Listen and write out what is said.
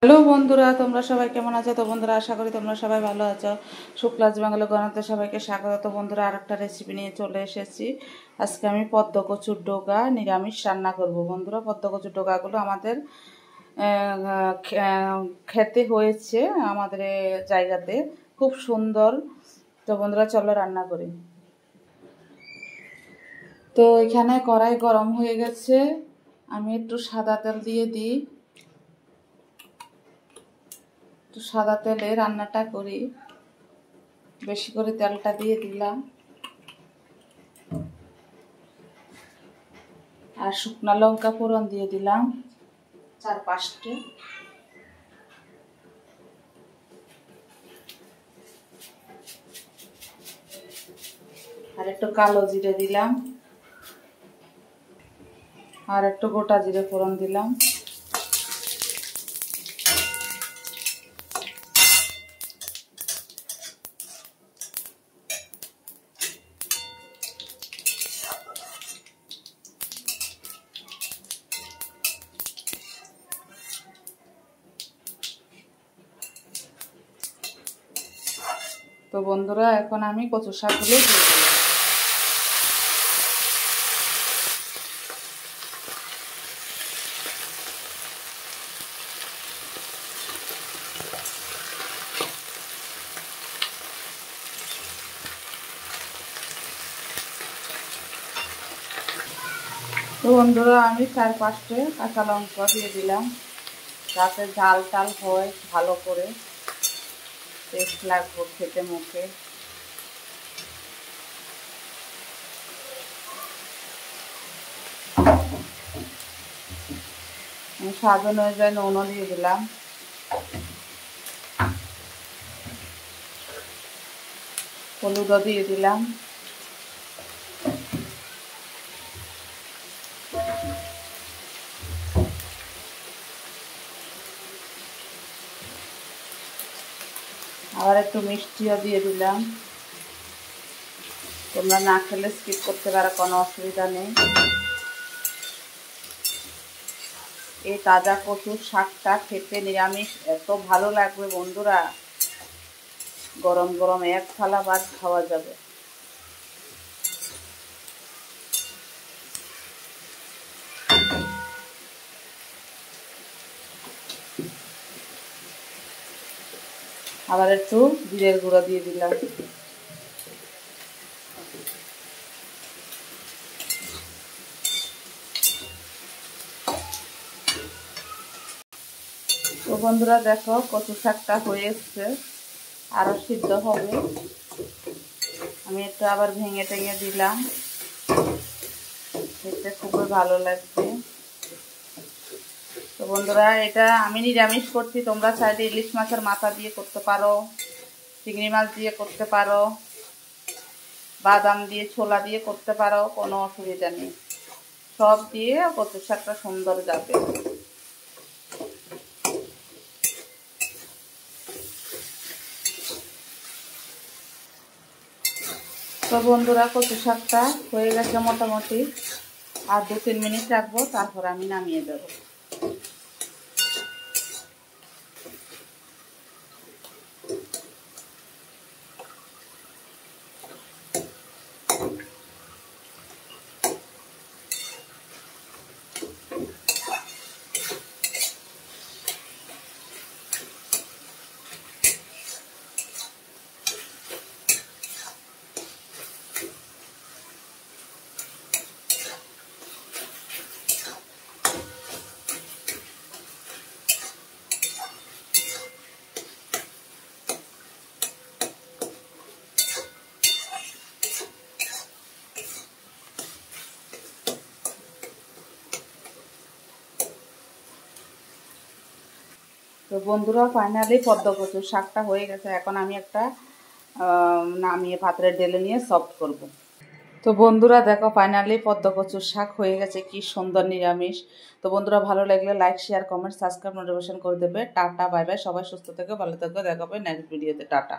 Hello বন্ধুরা, তোমরা সবাই কেমন আছো? তো বন্ধুরা, আশা করি তোমরা সবাই ভালো আছো। শুক্লাজ বাংলা গণাতে সবাইকে স্বাগত। তো বন্ধুরা, আরেকটা রেসিপি নিয়ে চলে এসেছি। আজকে আমি পদ্ম কচুর ডোকা নিরামিষ রান্না করব। বন্ধুরা, পদ্ম কচুর ডোকাগুলো আমাদের খেতে হয়েছে আমাদের জায়গাতে, খুব সুন্দর। তো বন্ধুরা, চলো রান্না করি। তো এখানে কড়াই গরম হয়ে গেছে, আমি একটু সাদা তেল দিয়ে দিই। একটু সাদা তেলে রান্নাটা করি, বেশি করে তেলটা দিয়ে দিলাম। আর শুকনো লঙ্কা ফোড়ন দিয়ে দিলাম 4-5টে। আর একটু কালো জিরে দিলাম, আর একটু গোটা জিরে ফোড়ন দিলাম। তো বন্ধুরা, এখন আমি কচু শাকগুলো দিয়ে দিলাম। তো বন্ধুরা, আমি 4-5টে কাঁচা লঙ্কা দিয়ে দিলাম, যাতে ঝাল টাল হয়, ভালো করে টেস্ট লাগবে খেতে মুখে। আমি স্বাদ অনুযায়ী নুনও দিয়ে দিলাম। হলুদও দিয়ে দিলাম। আবার একটু মিষ্টিও দিয়ে দিলাম। তোমরা না খেলে স্কিপ করতে পারো, কোনো অসুবিধা নেই। এই তাজা কচুর শাকটা খেতে নিরামিষ এত ভালো লাগবে বন্ধুরা, গরম গরম এক থালা ভাত খাওয়া যাবে। আবার একটু জিরের গুঁড়ো দিয়ে দিলাম। তো বন্ধুরা, দেখো কচু শাকটা হয়ে এসছে, আরো সিদ্ধ হবে। আমি একটু আবার ভেঙে টেঙে দিলাম, খেতে খুবই ভালো লাগবে। তো বন্ধুরা, এটা আমি নিরামিষ করছি, তোমরা চাইলে ইলিশ মাছের মাথা দিয়ে করতে পারো, চিংড়ি মাছ দিয়ে করতে পারো, বাদাম দিয়ে ছোলা দিয়ে করতে পারো, কোনো অসুবিধা নেই। সব দিয়ে কচু শাকটা সুন্দর যাবে। তো বন্ধুরা, কচু শাকটা হয়ে গেছে মোটামুটি, আর 2-3 মিনিট রাখবো, তারপর আমি নামিয়ে দেবো। তো বন্ধুরা, ফাইনালি পদ্ম কচুর শাকটা হয়ে গেছে। এখন আমি একটা নামিয়ে পাত্রে ঢেলে নিয়ে সফট করব। তো বন্ধুরা, দেখো ফাইনালি পদ্ম কচুর শাক হয়ে গেছে, কি সুন্দর নিরামিষ। তো বন্ধুরা, ভালো লাগলে like, share, comment, subscribe, notification করে দেবে। Tata, bye bye. সবাই সুস্থ থেকো, ভালো থেকো। দেখা হবে নেক্সট ভিডিওতে। টাটা।